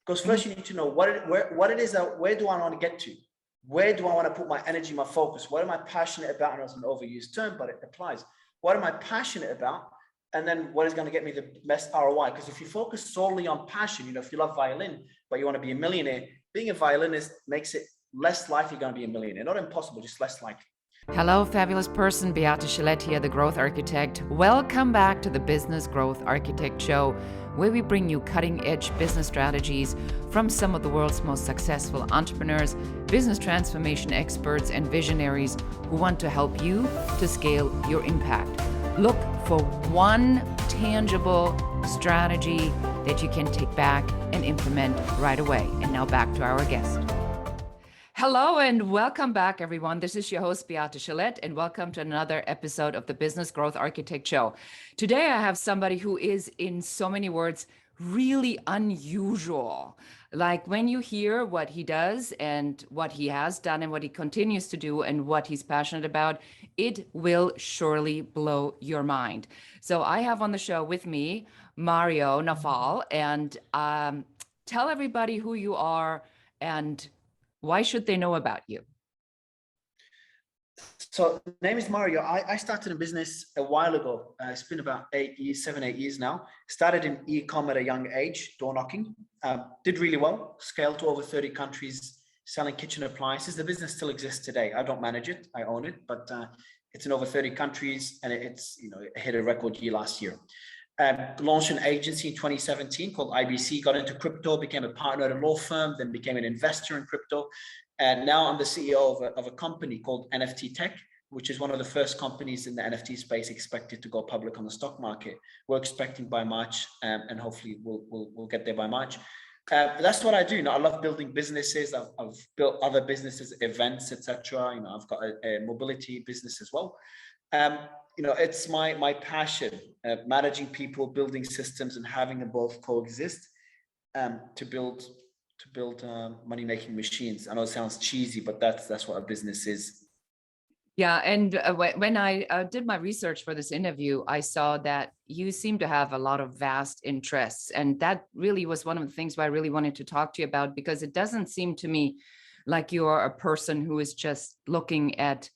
Because first you need to know what it is that, where do I want to get to? Where do I want to put my energy, my focus? What am I passionate about? And it's an overused term, but it applies. What am I passionate about? And then what is going to get me the best ROI? Because if you focus solely on passion, you know, if you love violin, but you want to be a millionaire, being a violinist makes it less likely you're going to be a millionaire. Not impossible, just less likely. Hello, fabulous person. Beate Chelette here, the Growth Architect. Welcome back to the Business Growth Architect Show, where we bring you cutting-edge business strategies from some of the world's most successful entrepreneurs, business transformation experts, and visionaries who want to help you to scale your impact. Look for one tangible strategy that you can take back and implement right away. And now back to our guest. Hello and welcome back, everyone. This is your host, Beate Chelette, and welcome to another episode of the Business Growth Architect Show. Today, I have somebody who is, in so many words, really unusual. Like when you hear what he does and what he has done and what he continues to do and what he's passionate about, it will surely blow your mind. So I have on the show with me, MarioNawfal, and tell everybody who you are and why should they know about you? So the name is Mario. I started a business a while ago. It's been about 8 years now. Started in e-com at a young age, door knocking. Did really well, scaled to over 30 countries, selling kitchen appliances. The business still exists today. I don't manage it, I own it, but it's in over 30 countries and it's, you know, it hit a record year last year. Launched an agency in 2017 called IBC, got into crypto, became a partner at a law firm, then became an investor in crypto. And now I'm the CEO of a company called NFT Tech, which is one of the first companies in the NFT space expected to go public on the stock market. We're expecting by March, and hopefully we'll get there by March. That's what I do. You know, I love building businesses. I've built other businesses, events, etc. You know, I've got a mobility business as well. You know, it's my passion, managing people, building systems, and having them both coexist to build money-making machines. I know it sounds cheesy, but that's what a business is. Yeah, and when I did my research for this interview, I saw that you seem to have a lot of vast interests, and that really was one of the things why I really wanted to talk to you about, because it doesn't seem to me like you are a person who is just looking at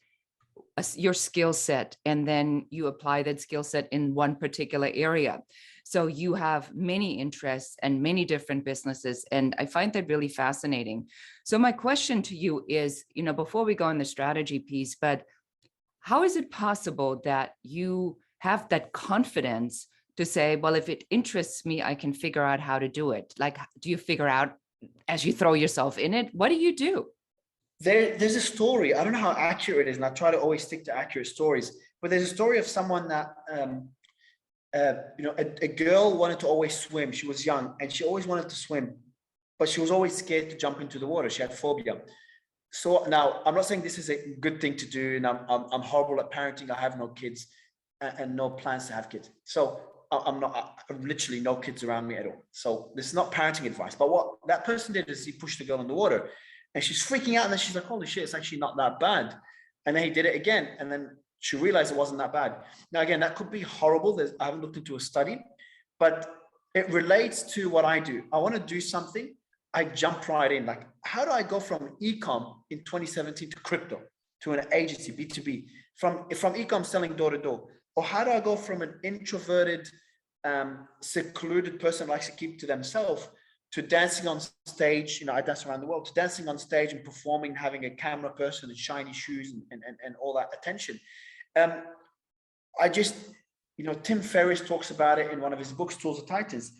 your skill set and then you apply that skill set in one particular area. So you have many interests and many different businesses, and I find that really fascinating. So my question to you is, you know, before we go on the strategy piece, but how is it possible that you have that confidence to say, well, if it interests me, I can figure out how to do it? Like, do you figure out as you throw yourself in it? What do you do? There's a story. I don't know how accurate it is, and I try to always stick to accurate stories. But there's a story of someone that, you know, a girl wanted to always swim. She was young, and she always wanted to swim, but she was always scared to jump into the water. She had phobia. So now, I'm not saying this is a good thing to do, and I'm horrible at parenting. I have no kids, and no plans to have kids. So I'm literally no kids around me at all. So this is not parenting advice. But what that person did is he pushed the girl in the water. And she's freaking out, and then she's like, holy shit, it's actually not that bad. And then he did it again, and then she realized it wasn't that bad. Now, again, that could be horrible. I haven't looked into a study, but it relates to what I do. I want to do something. I jump right in. Like, how do I go from e-com in 2017 to crypto, to an agency, B2B, from e-com selling door to door? Or how do I go from an introverted, secluded person who likes to keep to themselves to dancing on stage? You know, I dance around the world, to dancing on stage and performing, having a camera person and shiny shoes and all that attention. I just, you know, Tim Ferriss talks about it in one of his books, Tools of Titans.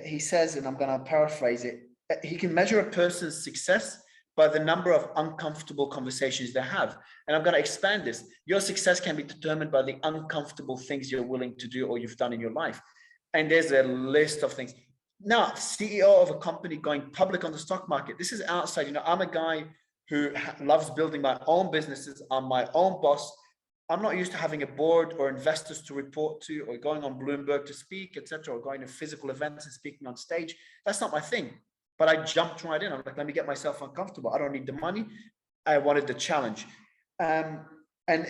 He says, and I'm going to paraphrase it, he can measure a person's success by the number of uncomfortable conversations they have. And I'm going to expand this. Your success can be determined by the uncomfortable things you're willing to do or you've done in your life. And there's a list of things. Now, CEO of a company going public on the stock market. This is outside. You know, I'm a guy who loves building my own businesses. I'm my own boss. I'm not used to having a board or investors to report to, or going on Bloomberg to speak, etc., or going to physical events and speaking on stage. That's not my thing. But I jumped right in. I'm like, let me get myself uncomfortable. I don't need the money. I wanted the challenge. And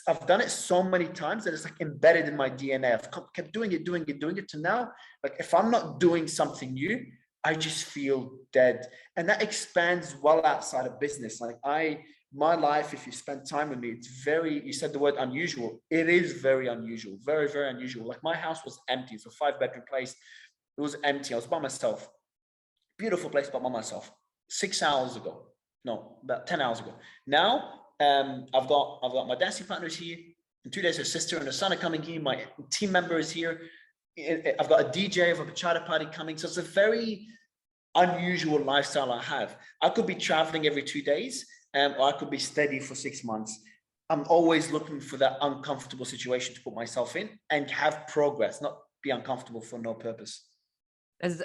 I've done it so many times that it's like embedded in my DNA. I've kept doing it to now. Like, if I'm not doing something new, I just feel dead. And that expands well outside of business. Like my life, if you spend time with me, it's very, you said the word unusual. It is very unusual, very, very unusual. Like my house was empty. It's a 5-bedroom place. It was empty. I was by myself. Beautiful place, but by myself. 6 hours ago. No, about 10 hours ago. Now, I've got my dancing partners here. In 2 days, her sister and her son are coming here. My team member is here. I've got a DJ of a bachata party coming. So it's a very unusual lifestyle I have. I could be traveling every 2 days, or I could be steady for 6 months. I'm always looking for that uncomfortable situation to put myself in and have progress, not be uncomfortable for no purpose. As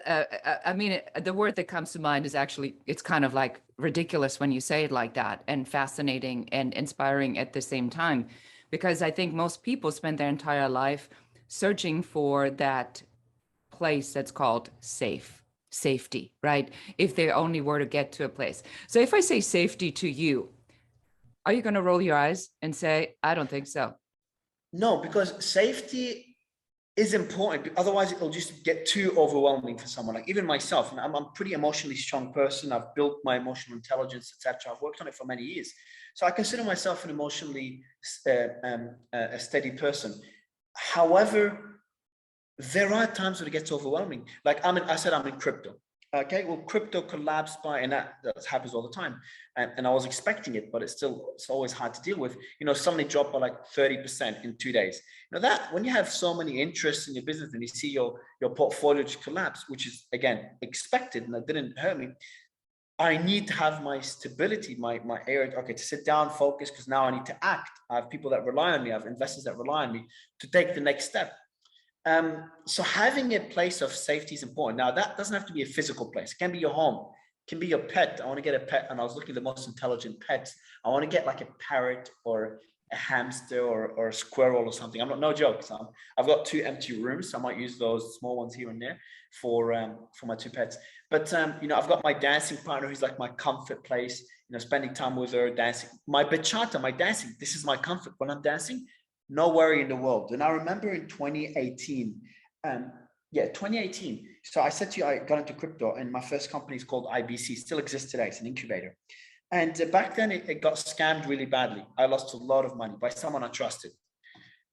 I mean, the word that comes to mind is actually, it's kind of like ridiculous when you say it like that, and fascinating and inspiring at the same time, because I think most people spend their entire life searching for that place that's called safety, right? If they only were to get to a place. So if I say safety to you, are you going to roll your eyes and say, I don't think so? No, because safety is important. Otherwise, it'll just get too overwhelming for someone. Like even myself, I'm a pretty emotionally strong person. I've built my emotional intelligence, etc. I've worked on it for many years, so I consider myself an emotionally a steady person. However, there are times when it gets overwhelming. Like I said, I'm in crypto. Okay, well, crypto collapsed by, and that happens all the time. And I was expecting it, but it's always hard to deal with. Suddenly dropped by like 30% in 2 days. That when you have so many interests in your business and you see your portfolio just collapse, which is again expected, and that didn't hurt me. I need to have my stability, my area, okay, to sit down, focus, because now I need to act. I have people that rely on me. I have investors that rely on me to take the next step. So having a place of safety is important. Now, that doesn't have to be a physical place. It can be your home. It can be your pet. I want to get a pet, and I was looking at the most intelligent pets. I want to get like a parrot or a hamster or a squirrel or something. I'm not, no joke. So I've got 2 empty rooms, so I might use those small ones here and there for my 2 pets. But I've got my dancing partner who's like my comfort place. Spending time with her, dancing. My bachata, my dancing. This is my comfort when I'm dancing. No worry in the world. And I remember in 2018, 2018. So I said to you, I got into crypto, and my first company is called IBC, still exists today. It's an incubator. And back then it got scammed really badly. I lost a lot of money by someone I trusted.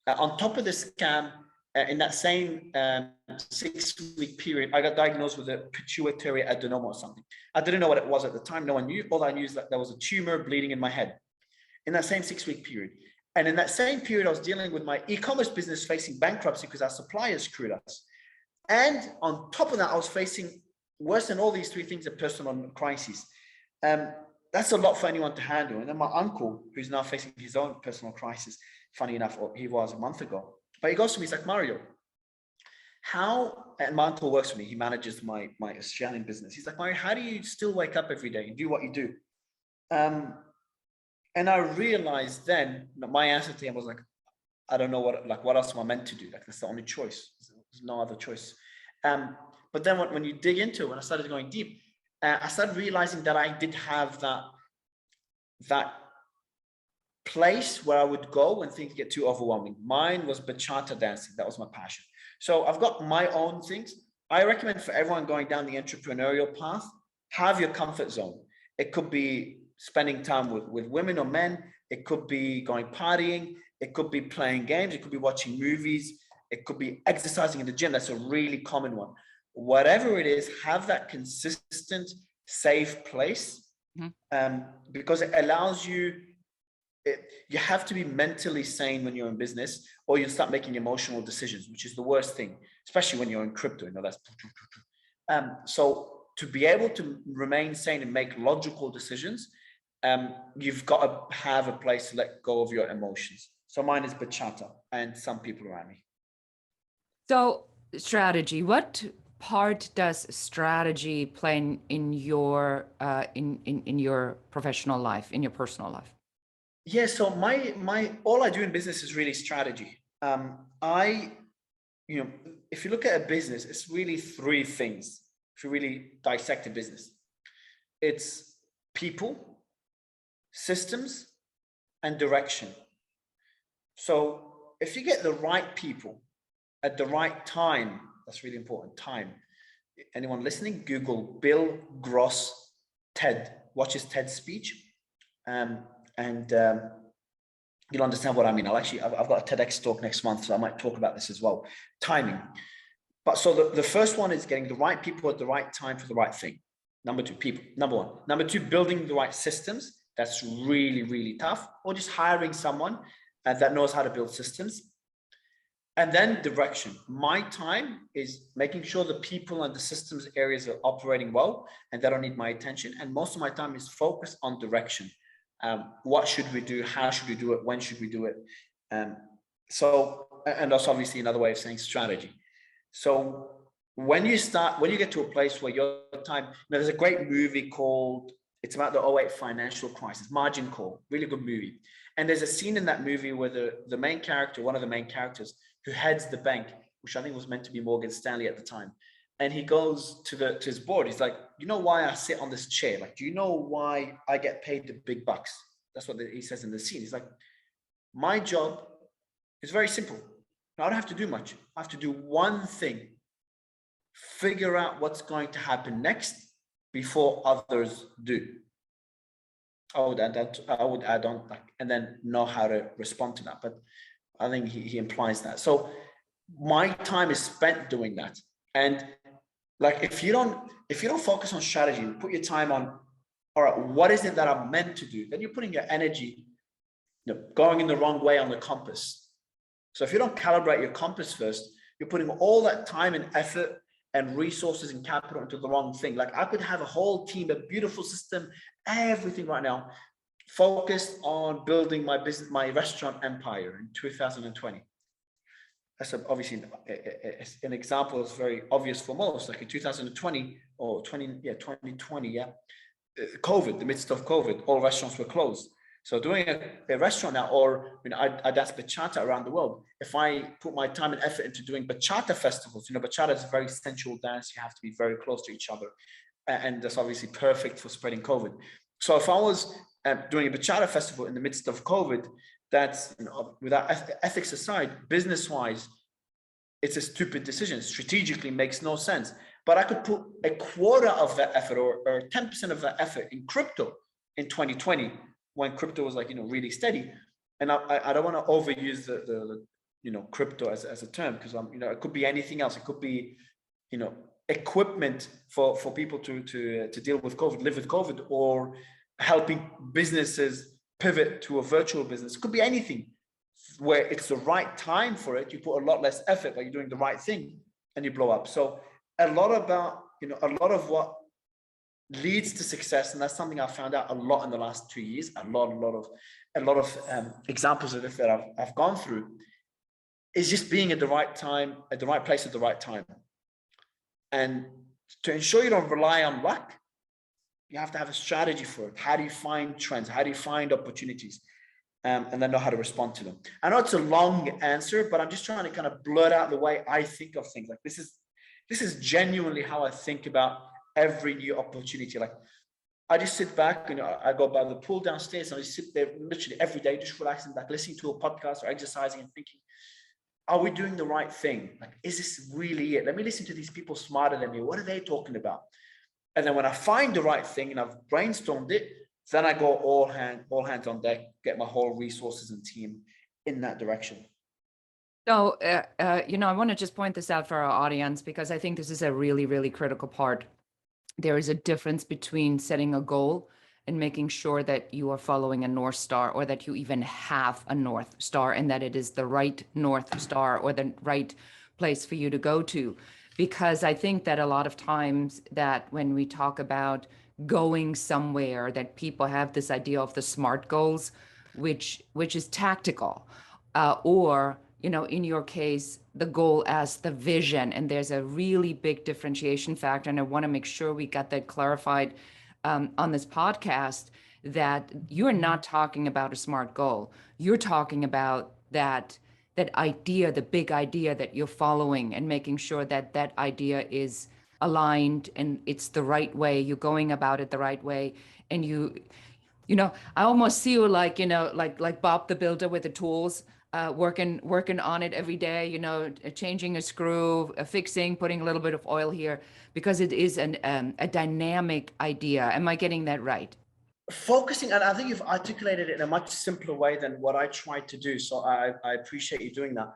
On top of the scam, in that same 6-week period, I got diagnosed with a pituitary adenoma or something. I didn't know what it was at the time. No one knew. All I knew is that there was a tumor bleeding in my head in that same 6-week period. And in that same period, I was dealing with my e-commerce business facing bankruptcy because our suppliers screwed us. And on top of that, I was facing, worse than all these 3 things, a personal crisis. That's a lot for anyone to handle. And then my uncle, who's now facing his own personal crisis, funny enough, he was a month ago. But he goes to me, he's like, Mario, and my uncle works for me. He manages my Australian business. He's like, Mario, how do you still wake up every day and do what you do? And I realized then that my answer to him was like, I don't know what else am I meant to do? Like, that's the only choice. There's no other choice. But then when you dig into it, when I started going deep, I started realizing that I did have that place where I would go when things get too overwhelming. Mine was bachata dancing. That was my passion. So I've got my own things. I recommend for everyone going down the entrepreneurial path, have your comfort zone. It could be spending time with women or men. It could be going partying. It could be playing games. It could be watching movies. It could be exercising in the gym. That's a really common one. Whatever it is, have that consistent, safe place, because it allows you. You have to be mentally sane when you're in business, or you start making emotional decisions, which is the worst thing, especially when you're in crypto. That's so to be able to remain sane and make logical decisions, you've got to have a place to let go of your emotions. So mine is bachata and some people around me. So strategy, what part does strategy play in your in your professional life, in your personal life? Yeah, so my all I do in business is really strategy. If you look at a business, it's really 3 things. If you really dissect a business, it's people, systems, and direction. So if you get the right people at the right time, that's really important, time. anyone listening, Google Bill Gross TED. Watch his TED speech, and you'll understand what I mean. I've got a TEDx talk next month, so I might talk about this as well. Timing. But so the first one is getting the right people at the right time for the right thing. Number two, people, number one. Number two, building the right systems. That's really, really tough. Or just hiring someone that knows how to build systems. And then direction. My time is making sure the people and the systems areas are operating well, and they don't need my attention. And most of my time is focused on direction. What should we do? How should we do it? When should we do it? And that's obviously another way of saying strategy. So when you get to a place where your time, there's a great movie called, it's about the '08 financial crisis, Margin Call, really good movie. And there's a scene in that movie where the main character, one of the main characters who heads the bank, which I think was meant to be Morgan Stanley at the time. And he goes to his board. He's like, you know why I sit on this chair? Like, do you know why I get paid the big bucks? That's what he says in the scene. He's like, my job is very simple. I don't have to do much. I have to do one thing. Figure out what's going to happen next before others do. I would add on, and then know how to respond to that. But I think he implies that. So my time is spent doing that. And like, if you don't focus on strategy, put your time on, all right, what is it that I'm meant to do? Then you're putting your energy, going in the wrong way on the compass. So if you don't calibrate your compass first, you're putting all that time and effort and resources and capital into the wrong thing. Like, I could have a whole team, a beautiful system, everything right now, focused on building my business, my restaurant empire in 2020. That's obviously an example that's very obvious for most. Like in 2020 or 2020, COVID, the midst of COVID, all restaurants were closed. So doing a restaurant now, or I dance bachata around the world. If I put my time and effort into doing bachata festivals, bachata is a very sensual dance. You have to be very close to each other, and that's obviously perfect for spreading COVID. So if I was doing a bachata festival in the midst of COVID, that's, without ethics aside, business-wise, it's a stupid decision. Strategically makes no sense. But I could put a quarter of that effort or 10% of that effort in crypto in 2020, when crypto was really steady. And I don't want to overuse the crypto as a term, because it could be anything else. It could be equipment for people to deal with COVID, live with COVID, or helping businesses pivot to a virtual business. It could be anything where it's the right time for it. You put a lot less effort, but you're doing the right thing, and you blow up. So a lot of what leads to success, and that's something I found out a lot in the last 2 years. A lot of examples of it that I've gone through, is just being at the right time, at the right place at the right time. And to ensure you don't rely on luck, you have to have a strategy for it. How do you find trends? How do you find opportunities? And then know how to respond to them. I know it's a long answer, but I'm just trying to kind of blurt out the way I think of things. Like, this is genuinely how I think about every new opportunity. Like, I just sit back, I go by the pool downstairs, and I just sit there literally every day, just relaxing back, listening to a podcast or exercising and thinking, are we doing the right thing? Like, is this really it? Let me listen to these people smarter than me. What are they talking about? And then when I find the right thing and I've brainstormed it, then I go all hands on deck, get my whole resources and team in that direction. So, I want to just point this out for our audience, because I think this is a really, really critical part. There is a difference between setting a goal and making sure that you are following a North Star, or that you even have a North Star, and that it is the right North Star or the right place for you to go to. Because I think that a lot of times that when we talk about going somewhere, that people have this idea of the SMART goals, which is tactical, or in your case, the goal as the vision. And there's a really big differentiation factor. And I want to make sure we got that clarified on this podcast, that you're not talking about a SMART goal. You're talking about that idea, the big idea that you're following, and making sure that that idea is aligned and it's the right way. You're going about it the right way. And I almost see you like Bob the Builder with the tools. working on it every day, you know, changing a screw, fixing, putting a little bit of oil here, because it is a dynamic idea. Am I getting that right? Focusing, and I think you've articulated it in a much simpler way than what I tried to do. So I appreciate you doing that.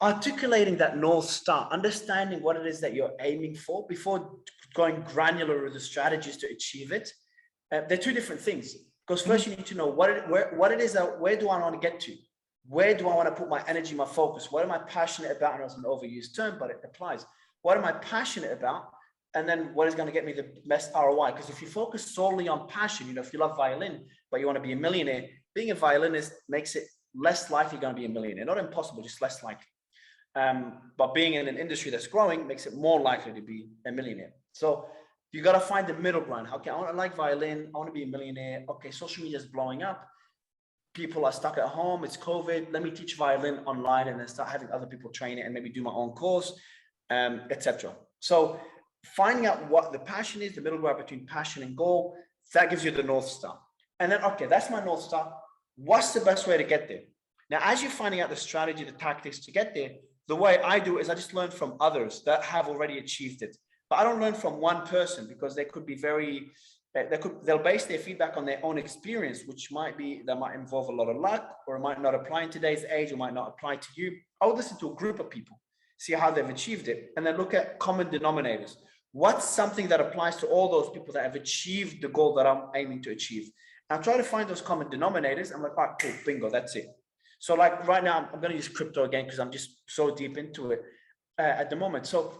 Articulating that North Star, understanding what it is that you're aiming for before going granular with the strategies to achieve it. They're two different things. Because first you need to know what it is that, where do I want to get to? Where do I want to put my energy, my focus? What am I passionate about? And it's an overused term, but it applies. What am I passionate about? And then what is going to get me the best ROI? Because if you focus solely on passion, you know, if you love violin, but you want to be a millionaire, being a violinist makes it less likely you're going to be a millionaire. Not impossible, just less likely. But being in an industry that's growing makes it more likely to be a millionaire. So you got to find the middle ground. Okay, I like violin. I want to be a millionaire. Okay, social media is blowing up. People are stuck at home. It's COVID. Let me teach violin online and then start having other people train it and maybe do my own course, etc. So finding out what the passion is, the middle ground between passion and goal, that gives you the North Star. And then, okay, that's my North Star. What's the best way to get there? Now, as you're finding out the strategy, the tactics to get there, the way I do is I just learn from others that have already achieved it. But I don't learn from one person because they could be they'll base their feedback on their own experience, which might involve a lot of luck, or it might not apply in today's age, or might not apply to you. I would listen to a group of people, see how they've achieved it, and then look at common denominators. What's something that applies to all those people that have achieved the goal that I'm aiming to achieve? And I try to find those common denominators. I'm like, oh, cool, bingo, that's it. So like right now, I'm going to use crypto again because I'm just so deep into it at the moment. So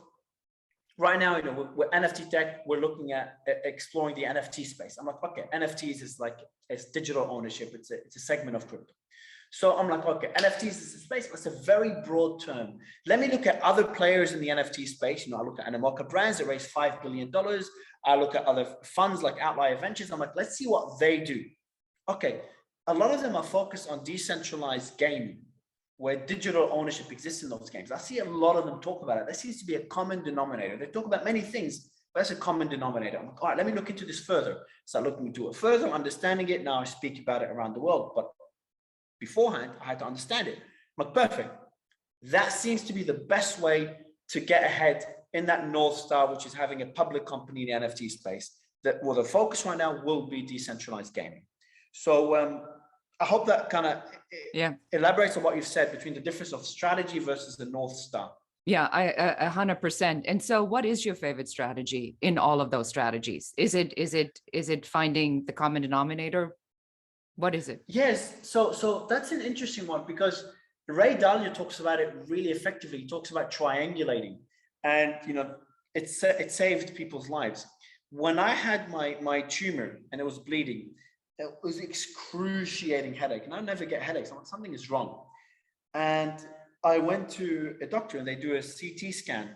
right now, you know, with NFT tech, we're looking at exploring the NFT space. I'm like, okay, NFTs is like, it's digital ownership. It's a segment of crypto. So I'm like, okay, NFTs is a space, but it's a very broad term. Let me look at other players in the NFT space. You know, I look at Animoca Brands that raised $5 billion. I look at other funds like Outlier Ventures. I'm like, let's see what they do. Okay, a lot of them are focused on decentralized gaming, where digital ownership exists in those games. I see a lot of them talk about it. There seems to be a common denominator. They talk about many things, but that's a common denominator. I'm like, all right, let me look into this further. Start looking into it further, understanding it. Now I speak about it around the world, but beforehand, I had to understand it. I'm like, perfect. That seems to be the best way to get ahead in that North Star, which is having a public company in the NFT space. That the focus right now will be decentralized gaming. So I hope that kind of elaborates on what you've said between the difference of strategy versus the North Star. Yeah, 100%. And so what is your favorite strategy in all of those strategies? Is it finding the common denominator? What is it? Yes. So that's an interesting one because Ray Dalio talks about it really effectively. He talks about triangulating, and you know, it saved people's lives. When I had my tumor and it was bleeding, it was excruciating headache, and I never get headaches. I'm like, something is wrong. And I went to a doctor and they do a CT scan.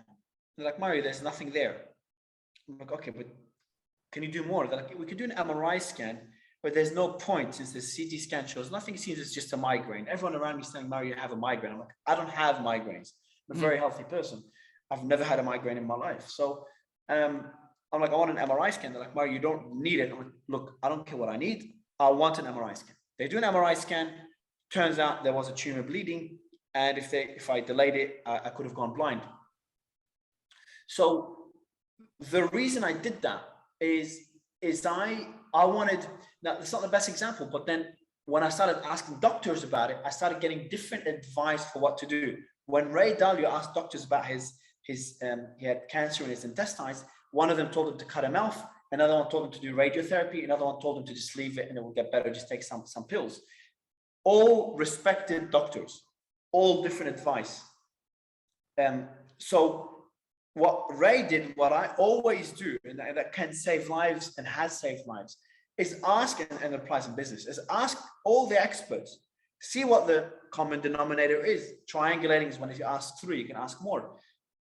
They're like, Mario, there's nothing there. I'm like, okay, but can you do more? They're like, we could do an MRI scan, but there's no point since the CT scan shows nothing. It seems it's just a migraine. Everyone around me is saying, Mario, you have a migraine. I'm like, I don't have migraines. I'm a very healthy person. I've never had a migraine in my life. So I'm like, I want an MRI scan. They're like, Mario, you don't need it. I'm like, look, I don't care what I need. I want an MRI scan. They do an MRI scan. Turns out there was a tumor bleeding. And if I delayed it, I could have gone blind. So the reason I did that is I wanted, now it's not the best example, but then when I started asking doctors about it, I started getting different advice for what to do. When Ray Dalio asked doctors about he had cancer in his intestines, one of them told him to cut him off. Another one told him to do radiotherapy. Another one told him to just leave it and it will get better. Just take some pills. All respected doctors, all different advice. So what Ray did, what I always do, and that can save lives and has saved lives, is ask, and applies in business, is ask all the experts, see what the common denominator is. Triangulating is when if you ask 3, you can ask more.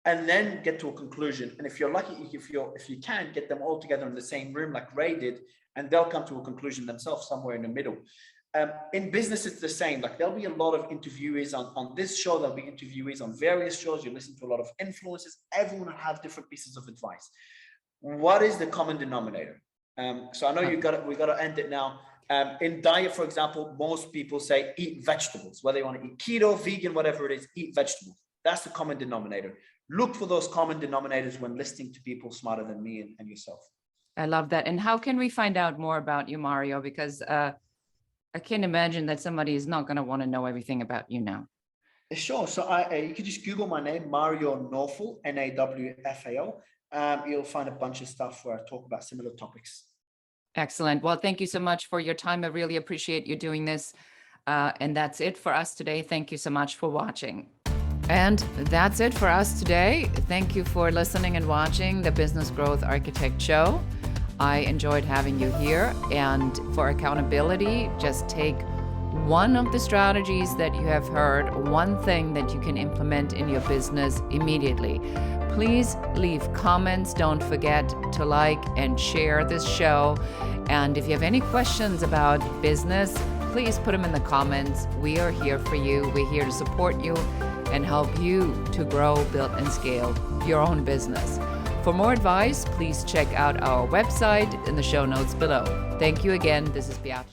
And then get to a conclusion. And if you're lucky, if you can get them all together in the same room like Ray did, and they'll come to a conclusion themselves somewhere in the middle. In business, it's the same. Like there'll be a lot of interviewees on this show. There'll be interviewees on various shows. You listen to a lot of influencers. Everyone will have different pieces of advice. What is the common denominator? So I know we got to end it now. In diet, for example, most people say eat vegetables, whether you want to eat keto, vegan, whatever it is, eat vegetables. That's the common denominator. Look for those common denominators when listening to people smarter than me and yourself. I love that. And how can we find out more about you, Mario? Because I can't imagine that somebody is not going to want to know everything about you now. Sure. So you can just Google my name, MarioNawfal, Nawfal. You'll find a bunch of stuff where I talk about similar topics. Excellent. Well, thank you so much for your time. I really appreciate you doing this. And that's it for us today. Thank you so much for watching. And that's it for us today. Thank you for listening and watching the Business Growth Architect Show. I enjoyed having you here. And for accountability, just take one of the strategies that you have heard, one thing that you can implement in your business immediately. Please leave comments. Don't forget to like and share this show. And if you have any questions about business, please put them in the comments. We are here for you. We're here to support you and help you to grow, build, and scale your own business. For more advice, please check out our website in the show notes below. Thank you again. This is Beate.